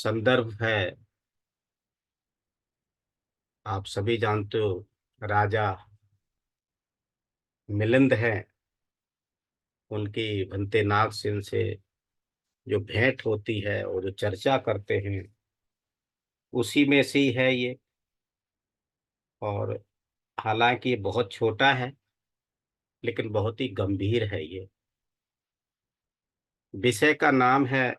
संदर्भ है। आप सभी जानते हो, राजा मिलिंद हैं। उनकी भंते नाग सेन से जो भेंट होती है और जो चर्चा करते हैं, उसी में से ही है ये। और हालांकि ये बहुत छोटा है, लेकिन बहुत ही गंभीर है ये। विषय का नाम है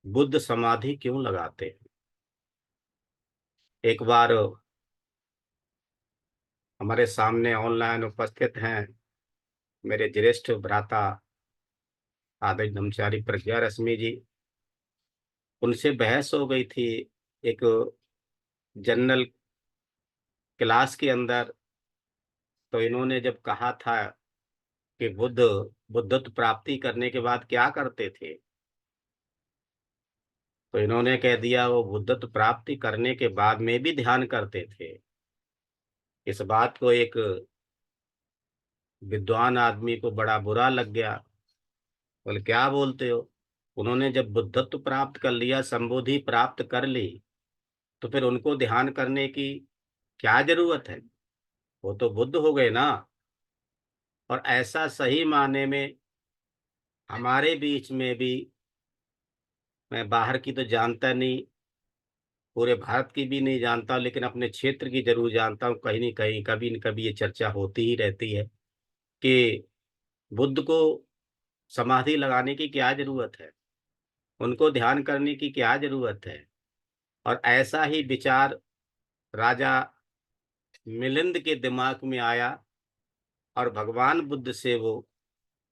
बुद्ध समाधि क्यों लगाते हैं। एक बार हमारे सामने ऑनलाइन उपस्थित हैं मेरे ज्येष्ठ भ्राता आदर्श ब्रह्मचारी प्रज्ञा रश्मि जी। उनसे बहस हो गई थी एक जनरल क्लास के अंदर। तो इन्होंने जब कहा था कि बुद्धत्व प्राप्ति करने के बाद क्या करते थे, तो इन्होंने कह दिया वो बुद्धत्व प्राप्ति करने के बाद में भी ध्यान करते थे। इस बात को एक विद्वान आदमी को बड़ा बुरा लग गया। बोले क्या बोलते हो। उन्होंने जब बुद्धत्व प्राप्त कर लिया, संबोधि प्राप्त कर ली, तो फिर उनको ध्यान करने की क्या जरूरत है। वो तो बुद्ध हो गए ना। और ऐसा सही मायने में हमारे बीच में भी, मैं बाहर की तो जानता नहीं, पूरे भारत की भी नहीं जानता, लेकिन अपने क्षेत्र की जरूर जानता हूँ। कहीं न कहीं कभी न कभी ये चर्चा होती ही रहती है कि बुद्ध को समाधि लगाने की क्या जरूरत है, उनको ध्यान करने की क्या जरूरत है। और ऐसा ही विचार राजा मिलिंद के दिमाग में आया और भगवान बुद्ध से वो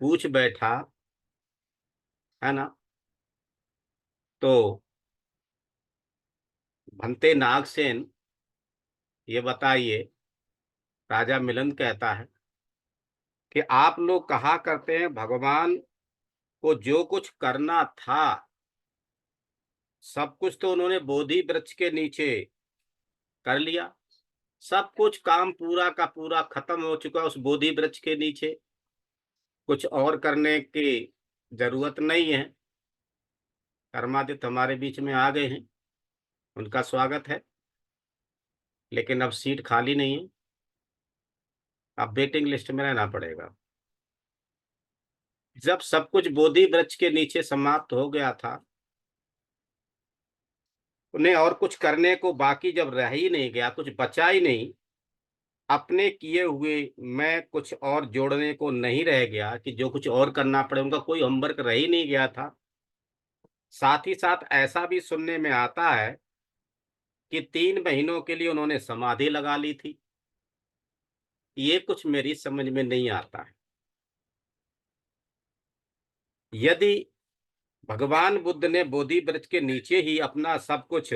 पूछ बैठा, है ना। तो भंते नागसेन, ये बताइए, राजा मिलिंद कहता है कि आप लोग कहा करते हैं भगवान को जो कुछ करना था, सब कुछ तो उन्होंने बोधि वृक्ष के नीचे कर लिया। सब कुछ काम पूरा का पूरा खत्म हो चुका उस बोधि वृक्ष के नीचे। कुछ और करने की जरूरत नहीं है। कर्मादित्य हमारे बीच में आ गए हैं, उनका स्वागत है। लेकिन अब सीट खाली नहीं है, अब वेटिंग लिस्ट में रहना पड़ेगा। जब सब कुछ बोधि वृक्ष के नीचे समाप्त हो गया था, उन्हें और कुछ करने को बाकी जब रह ही नहीं गया, कुछ बचा ही नहीं, अपने किए हुए मैं कुछ और जोड़ने को नहीं रह गया कि जो कुछ और करना पड़े, उनका कोई होमवर्क रह ही नहीं गया था। साथ ही साथ ऐसा भी सुनने में आता है कि 3 महीनों के लिए उन्होंने समाधि लगा ली थी। ये कुछ मेरी समझ में नहीं आता है। यदि भगवान बुद्ध ने बोधि वृक्ष के नीचे ही अपना सब कुछ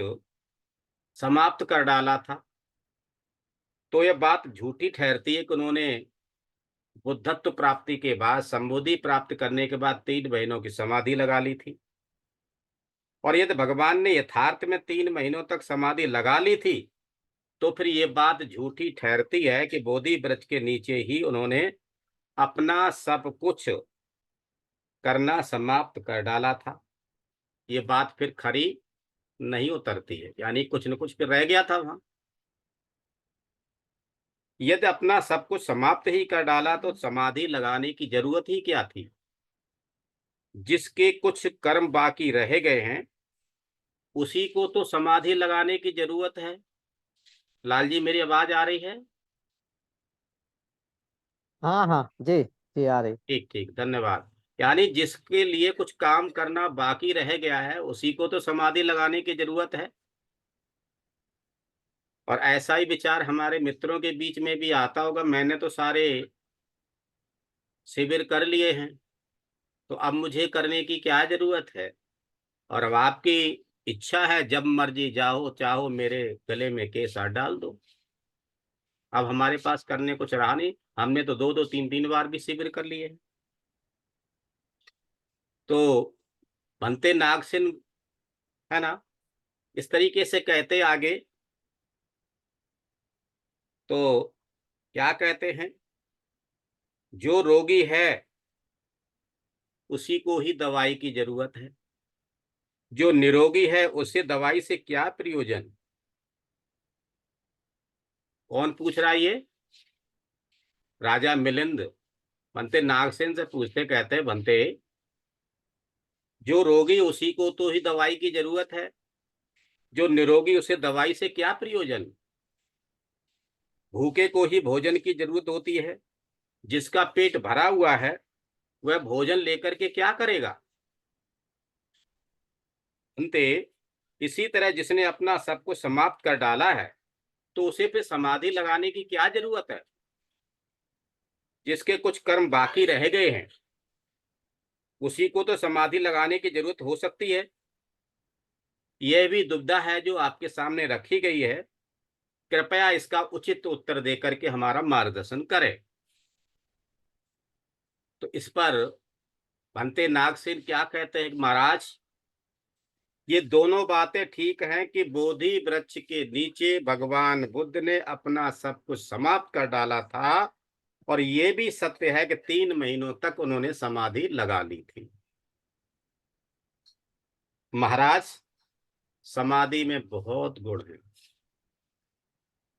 समाप्त कर डाला था, तो यह बात झूठी ठहरती है कि उन्होंने बुद्धत्व प्राप्ति के बाद, संबोधि प्राप्त करने के बाद 3 महीनों की समाधि लगा ली थी। और यदि भगवान ने यथार्थ में 3 महीनों तक समाधि लगा ली थी, तो फिर ये बात झूठी ठहरती है कि बोधि वृक्ष के नीचे ही उन्होंने अपना सब कुछ करना समाप्त कर डाला था। ये बात फिर खरी नहीं उतरती है, यानी कुछ न कुछ फिर रह गया था वहां। यदि अपना सब कुछ समाप्त ही कर डाला, तो समाधि लगाने की जरूरत ही क्या थी। जिसके कुछ कर्म बाकी रह गए हैं, उसी को तो समाधि लगाने की जरूरत है। लाल जी, मेरी आवाज आ रही है। हाँ हाँ जी जी आ रही। ठीक ठीक, धन्यवाद। यानी जिसके लिए कुछ काम करना बाकी रह गया है, उसी को तो समाधि लगाने की जरूरत है। और ऐसा ही विचार हमारे मित्रों के बीच में भी आता होगा, मैंने तो सारे शिविर कर लिए हैं, तो अब मुझे करने की क्या जरूरत है। और अब आपकी इच्छा है, जब मर्जी जाओ चाहो मेरे गले में केस हाथ डाल दो। अब हमारे पास करने कुछ रहा नहीं। हमने तो 2-2 3-3 बार भी शिविर कर लिए हैं। तो भंते नागसेन, है ना, इस तरीके से कहते आगे। तो क्या कहते हैं, जो रोगी है उसी को ही दवाई की जरूरत है। जो निरोगी है उसे दवाई से क्या प्रयोजन? कौन पूछ रहा है ये? राजा मिलिंद बनते नागसेन से पूछते, कहते बनते, जो रोगी उसी को तो ही दवाई की जरूरत है, जो निरोगी उसे दवाई से क्या प्रयोजन? भूखे को ही भोजन की जरूरत होती है, जिसका पेट भरा हुआ है वह भोजन लेकर के क्या करेगा? अंते इसी तरह जिसने अपना सब कुछ समाप्त कर डाला है, तो उसे पे समाधि लगाने की क्या जरूरत है? जिसके कुछ कर्म बाकी रह गए हैं उसी को तो समाधि लगाने की जरूरत हो सकती है। यह भी दुविधा है जो आपके सामने रखी गई है, कृपया इसका उचित उत्तर देकर के हमारा मार्गदर्शन करें। तो इस पर भंते नागसेन क्या कहते हैं, महाराज ये दोनों बातें ठीक हैं कि बोधि वृक्ष के नीचे भगवान बुद्ध ने अपना सब कुछ समाप्त कर डाला था, और ये भी सत्य है कि 3 महीनों तक उन्होंने समाधि लगा ली थी। महाराज समाधि में बहुत गुण है।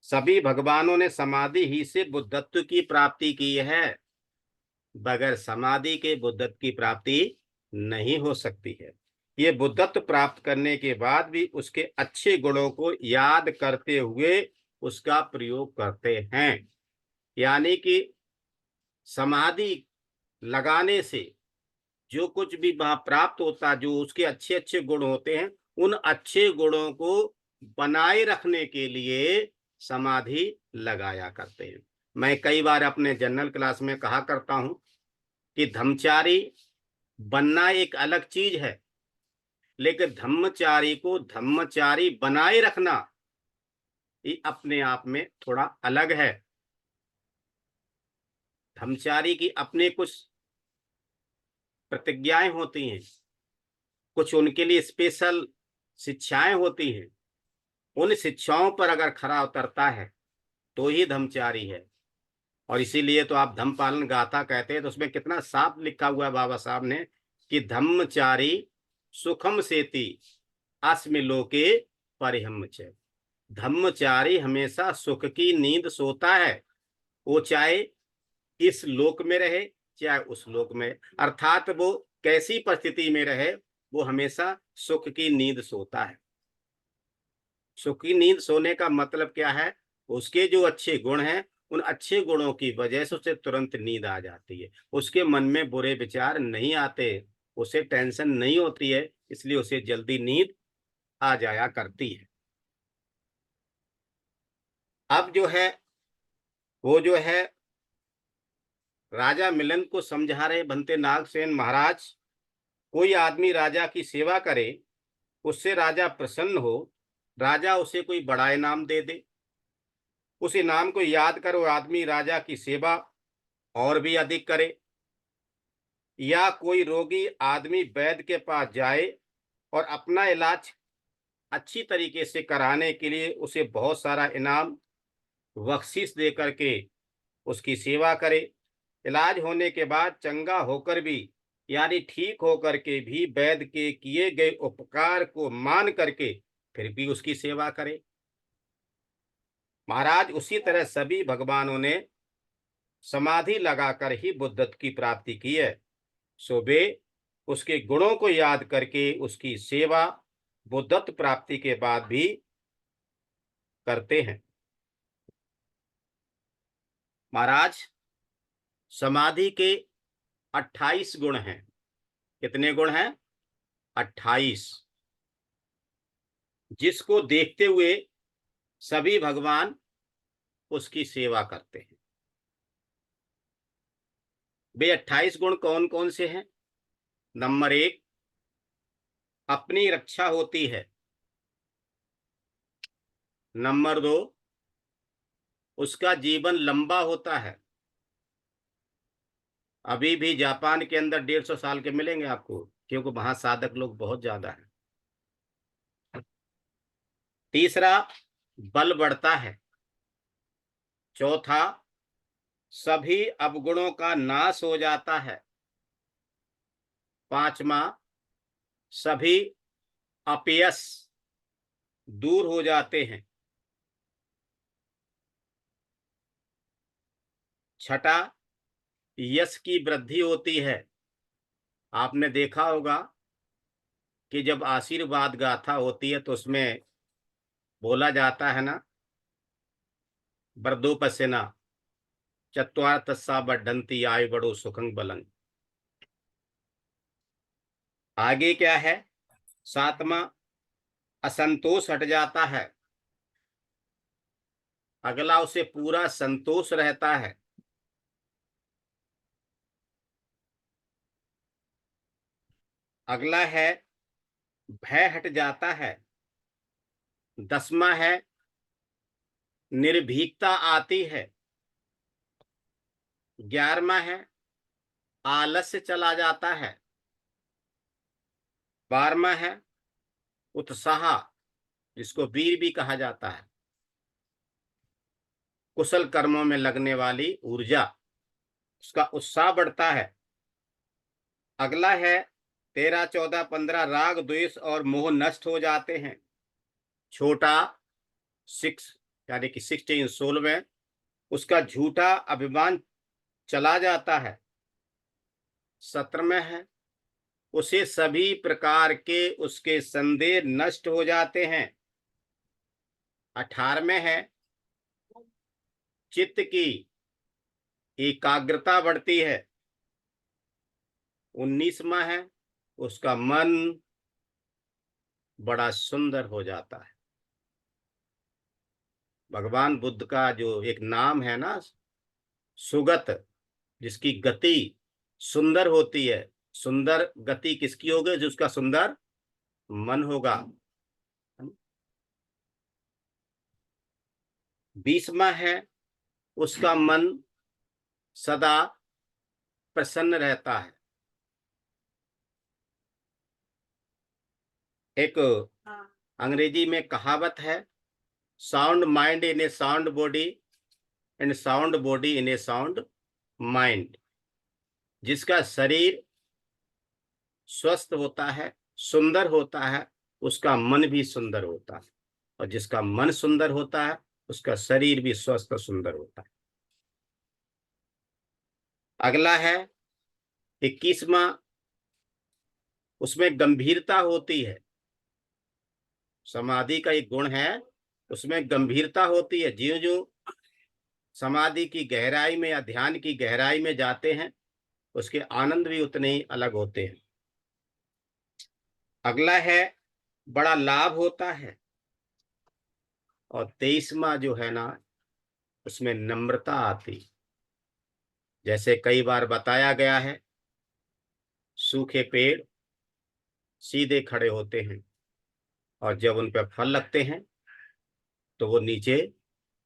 सभी भगवानों ने समाधि ही से बुद्धत्व की प्राप्ति की है, बगैर समाधि के बुद्धत्व की प्राप्ति नहीं हो सकती है। ये बुद्धत्व प्राप्त करने के बाद भी उसके अच्छे गुणों को याद करते हुए उसका प्रयोग करते हैं। यानी कि समाधि लगाने से जो कुछ भी वहां प्राप्त होता, जो उसके अच्छे अच्छे गुण होते हैं, उन अच्छे गुणों को बनाए रखने के लिए समाधि लगाया करते हैं। मैं कई बार अपने जनरल क्लास में कहा करता हूं कि धम्मचारी बनना एक अलग चीज है, लेकिन धम्मचारी को धम्मचारी बनाए रखना ये अपने आप में थोड़ा अलग है। धम्मचारी की अपने कुछ प्रतिज्ञाएं होती हैं, कुछ उनके लिए स्पेशल शिक्षाएं होती हैं। उन शिक्षाओं पर अगर खरा उतरता है तो ही धम्मचारी है। और इसीलिए तो आप धम्मपालन गाथा कहते हैं, तो उसमें कितना साफ लिखा हुआ है बाबा साहब ने कि धम्मचारी सुखम सेति अस्मि लोके परिहम च। धम्मचारी हमेशा सुख की नींद सोता है, वो चाहे इस लोक में रहे चाहे उस लोक में, अर्थात वो कैसी परिस्थिति में रहे वो हमेशा सुख की नींद सोता है। सुख की नींद सोने का मतलब क्या है? उसके जो अच्छे गुण हैं, उन अच्छे गुणों की वजह से उसे तुरंत नींद आ जाती है, उसके मन में बुरे विचार नहीं आते, उसे टेंशन नहीं होती है, इसलिए उसे जल्दी नींद आ जाया करती है। अब जो है वो जो है राजा मिलन को समझा रहे बनते नागसेन महाराज, कोई आदमी राजा की सेवा करे, उससे राजा प्रसन्न हो, राजा उसे कोई बड़ा इनाम दे दे, उस इनाम को याद कर वो आदमी राजा की सेवा और भी अधिक करे। या कोई रोगी आदमी वैद्य के पास जाए और अपना इलाज अच्छी तरीके से कराने के लिए उसे बहुत सारा इनाम बख्शीश दे करके उसकी सेवा करे। इलाज होने के बाद चंगा होकर भी, यानी ठीक होकर के भी वैद्य के किए गए उपकार को मान करके फिर भी उसकी सेवा करे। महाराज उसी तरह सभी भगवानों ने समाधि लगाकर ही बुद्धत्व की प्राप्ति की है, सो वे उसके गुणों को याद करके उसकी सेवा बुद्धत्व प्राप्ति के बाद भी करते हैं। महाराज समाधि के 28 गुण हैं। कितने गुण हैं? 28, जिसको देखते हुए सभी भगवान उसकी सेवा करते हैं। वे 28 गुण कौन कौन से हैं? नंबर 1, अपनी रक्षा होती है। नंबर 2, उसका जीवन लंबा होता है। अभी भी जापान के अंदर 150 साल के मिलेंगे आपको, क्योंकि वहां साधक लोग बहुत ज्यादा है। तीसरा, बल बढ़ता है। चौथा, सभी अवगुणों का नाश हो जाता है। पांचवा, सभी अपयश दूर हो जाते हैं। छठा, यश की वृद्धि होती है। आपने देखा होगा कि जब आशीर्वाद गाथा होती है तो उसमें बोला जाता है ना, वर्धोपसेना चत्वार तस्सा बढ़ंती आयु बड़ो सुखंग बलंग। आगे क्या है? सातवां, असंतोष हट जाता है। अगला उसे पूरा संतोष रहता है। अगला है भय हट जाता है। 10वां है निर्भीकता आती है। 11वां है आलस्य चला जाता है। 12वां है उत्साह, जिसको वीर भी कहा जाता है, कुशल कर्मों में लगने वाली ऊर्जा, उसका उत्साह बढ़ता है। अगला है 13, 14, 15 राग द्वेष और मोह नष्ट हो जाते हैं। छोटा 6 यानी कि 16, 16 उसका झूठा अभिमान चला जाता है। 17 है उसे सभी प्रकार के उसके संदेह नष्ट हो जाते हैं। 18 है चित्त की एकाग्रता बढ़ती है। 19वां है उसका मन बड़ा सुंदर हो जाता है। भगवान बुद्ध का जो एक नाम है ना, सुगत, जिसकी गति सुंदर होती है। सुंदर गति किसकी होगी? जिसका सुंदर मन होगा। 20वां है उसका मन सदा प्रसन्न रहता है। एक अंग्रेजी में कहावत है, sound mind in A sound body and sound body in A sound mind. जिसका शरीर स्वस्थ होता है, सुंदर होता है, उसका मन भी सुंदर होता है, और जिसका मन सुंदर होता है उसका शरीर भी स्वस्थ और सुंदर होता है। अगला है 21वां, उसमें गंभीरता होती है। समाधि का एक गुण है, उसमें गंभीरता होती है। ज्यों ज्यों समाधि की गहराई में या ध्यान की गहराई में जाते हैं, उसके आनंद भी उतने ही अलग होते हैं। अगला है बड़ा लाभ होता है। और 23वां जो है ना, उसमें नम्रता आती। जैसे कई बार बताया गया है, सूखे पेड़ सीधे खड़े होते हैं, और जब उन पर फल लगते हैं तो वो नीचे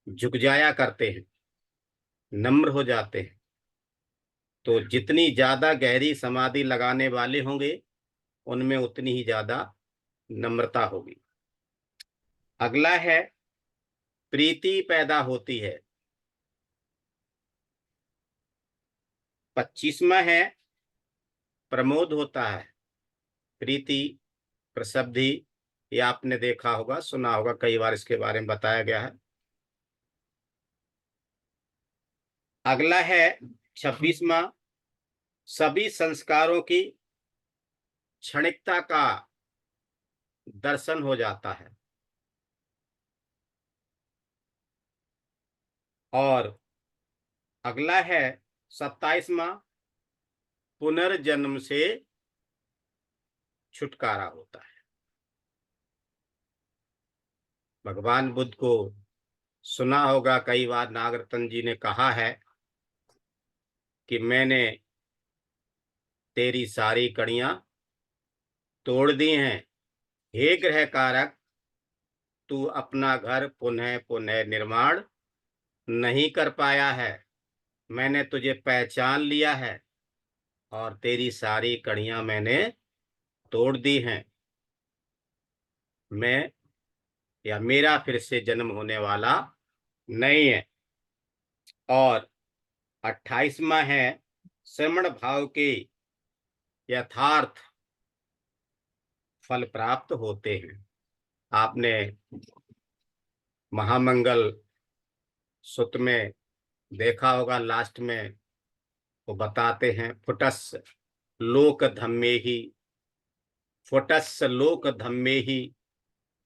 झुक जाया करते हैं, नम्र हो जाते हैं। तो जितनी ज्यादा गहरी समाधि लगाने वाले होंगे, उनमें उतनी ही ज्यादा नम्रता होगी। अगला है प्रीति पैदा होती है। 25वां है प्रमोद होता है। प्रीति, प्रसब्धि, ये आपने देखा होगा, सुना होगा, कई बार इसके बारे में बताया गया है। अगला है 26वां, सभी संस्कारों की क्षणिकता का दर्शन हो जाता है। और अगला है 27वां, पुनर्जन्म से छुटकारा होता है। भगवान बुद्ध को सुना होगा, कई बार नागरत्न जी ने कहा है कि मैंने तेरी सारी कड़ियां तोड़ दी हैं। हे ग्रह कारक, तू अपना घर पुनः पुनः निर्माण नहीं कर पाया है। मैंने तुझे पहचान लिया है और तेरी सारी कड़ियां मैंने तोड़ दी हैं। मैं या मेरा फिर से जन्म होने वाला नहीं है। और 28वां है श्रमण भाव के यथार्थ फल प्राप्त होते हैं। आपने महामंगल सूत्र में देखा होगा, लास्ट में वो बताते हैं, लोक धम्मे ही फुटस्स लोक धम्मे ही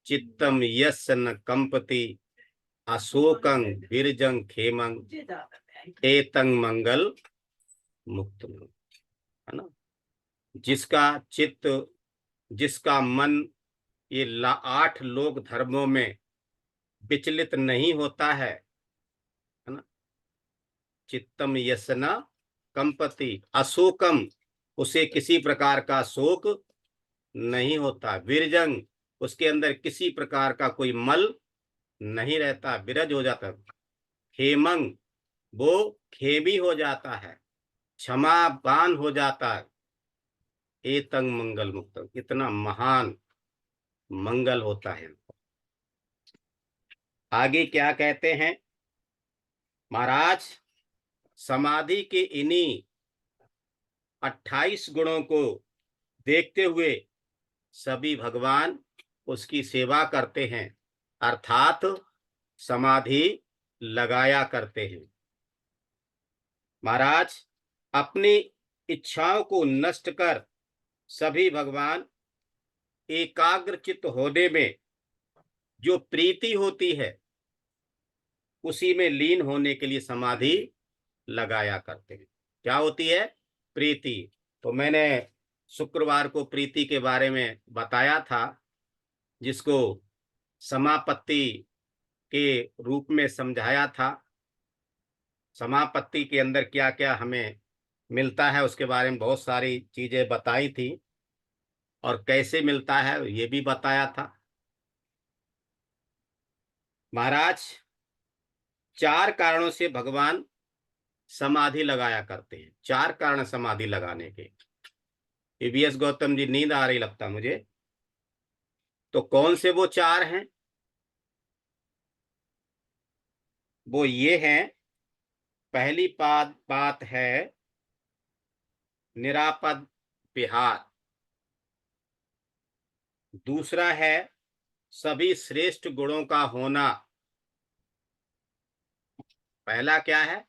चित्तम यस्य न कंपति अशोकं विरजं खेमं एतं मंगल मुक्त, है ना। जिसका चित्त, जिसका मन ये 8 लोक धर्मों में विचलित नहीं होता है ना। चित्तम यसना कंपति अशोकम, उसे किसी प्रकार का शोक नहीं होता। विरजंग, उसके अंदर किसी प्रकार का कोई मल नहीं रहता, विरज हो जाता। खेमंग, वो खेमी हो जाता है, क्षमावान हो जाता है। एतंग मंगल मुक्तम, इतना महान मंगल होता है। आगे क्या कहते हैं महाराज, समाधि के इन्हीं 28 गुणों को देखते हुए सभी भगवान उसकी सेवा करते हैं, अर्थात समाधि लगाया करते हैं। महाराज, अपनी इच्छाओं को नष्ट कर सभी भगवान एकाग्रचित्त होने में जो प्रीति होती है उसी में लीन होने के लिए समाधि लगाया करते हैं। क्या होती है? प्रीति। तो मैंने शुक्रवार को प्रीति के बारे में बताया था, जिसको समापत्ति के रूप में समझाया था। समापत्ति के अंदर क्या क्या हमें मिलता है उसके बारे में बहुत सारी चीजें बताई थी, और कैसे मिलता है ये भी बताया था। महाराज, 4 कारणों से भगवान समाधि लगाया करते हैं। 4 कारण समाधि लगाने के। ईवीएस गौतम जी, नींद आ रही लगता मुझे। तो कौन से वो 4 हैं? वो ये हैं, पहली बात है निरापद विहार। दूसरा है सभी श्रेष्ठ गुणों का होना। पहला क्या है?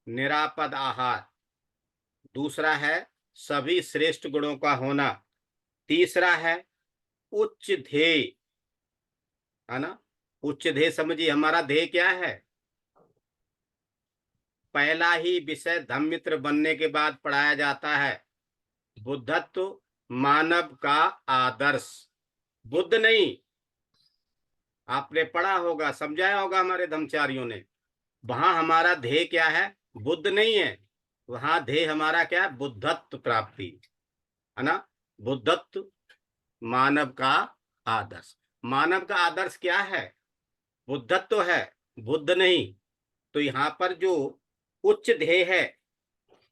निरापद आहार। दूसरा है सभी श्रेष्ठ गुणों का होना। तीसरा है उच्च ध्येय, है ना। उच्च ध्येय समझिए, हमारा ध्येय क्या है? पहला ही विषय धम्मित्र बनने के बाद पढ़ाया जाता है, बुद्धत्व, मानव का आदर्श। बुद्ध नहीं, आपने पढ़ा होगा, समझाया होगा हमारे धर्मचारियों ने। वहां हमारा ध्येय क्या है? बुद्ध नहीं है। वहां ध्येय हमारा क्या है? बुद्धत्व प्राप्ति, है ना। बुद्धत्व, मानव का आदर्श। मानव का आदर्श क्या है? बुद्धत्व है, बुद्ध नहीं। तो यहाँ पर जो उच्च ध्येय है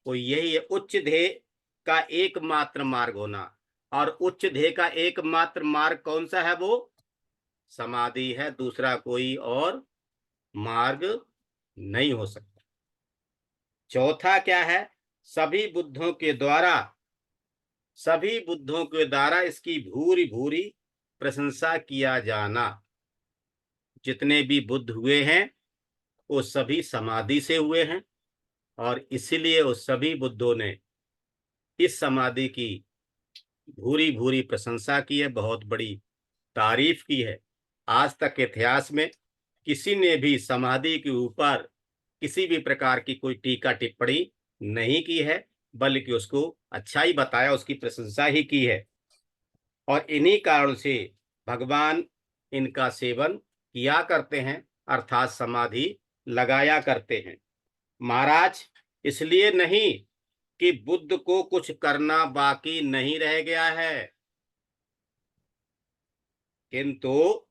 वो यही है, उच्च ध्येय का एकमात्र मार्ग होना। और उच्च ध्येय का एकमात्र मार्ग कौन सा है? वो समाधि है, दूसरा कोई और मार्ग नहीं हो सकता। चौथा क्या है? सभी बुद्धों के द्वारा, सभी बुद्धों के द्वारा इसकी भूरी भूरी प्रशंसा किया जाना। जितने भी बुद्ध हुए हैं वो सभी समाधि से हुए हैं, और इसीलिए उस सभी बुद्धों ने इस समाधि की भूरी भूरी प्रशंसा की है, बहुत बड़ी तारीफ की है। आज तक इतिहास में किसी ने भी समाधि के ऊपर किसी भी प्रकार की कोई टीका टिप्पणी नहीं की है, बल्कि उसको अच्छा ही बताया, उसकी प्रशंसा ही की है। और इन्हीं कारण से भगवान इनका सेवन किया करते हैं, अर्थात समाधि लगाया करते हैं। महाराज, इसलिए नहीं कि बुद्ध को कुछ करना बाकी नहीं रह गया है, किंतु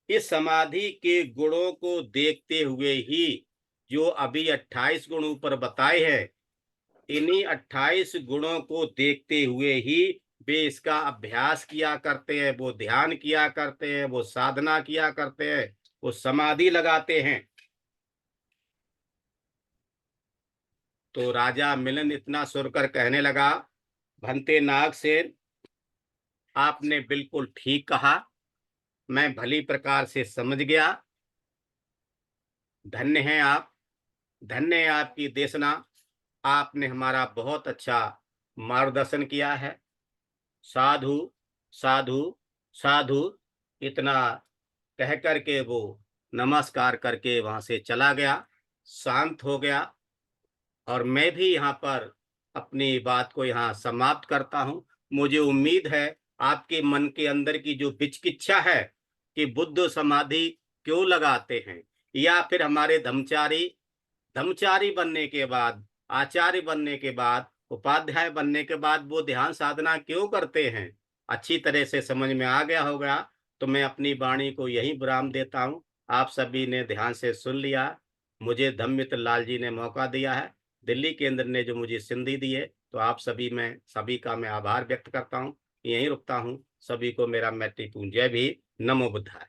इस समाधि के गुणों को देखते हुए ही, जो अभी 28 गुण ऊपर बताए हैं, इन्हीं 28 गुणों को देखते हुए ही वे इसका अभ्यास किया करते हैं, वो ध्यान किया करते हैं, वो साधना किया करते हैं, वो समाधि लगाते हैं। तो राजा मिलन इतना सुनकर कहने लगा, भंते नागसेन, आपने बिल्कुल ठीक कहा, मैं भली प्रकार से समझ गया। धन्य हैं आप, धन्य है आपकी देशना। आपने हमारा बहुत अच्छा मार्गदर्शन किया है। साधु, साधु, साधु, इतना कह कर के वो नमस्कार करके वहां से चला गया, शांत हो गया। और मैं भी यहाँ पर अपनी बात को यहाँ समाप्त करता हूँ। मुझे उम्मीद है आपके मन के अंदर की जो विचिकित्सा है कि बुद्ध समाधि क्यों लगाते हैं, या फिर हमारे धर्मचारी धर्मचारी बनने के बाद, आचार्य बनने के बाद, उपाध्याय बनने के बाद वो ध्यान साधना क्यों करते हैं, अच्छी तरह से समझ में आ गया होगा। तो मैं अपनी वाणी को यही विराम देता हूँ। आप सभी ने ध्यान से सुन लिया। मुझे धम्ममित्र लाल जी ने मौका दिया है, दिल्ली केंद्र ने जो मुझे सिंधी दी है, तो आप सभी का मैं आभार व्यक्त करता हूँ। यहीं रुकता हूँ। सभी को मेरा मैत्रीपूर्ण जय भी। नमो बुद्धाय।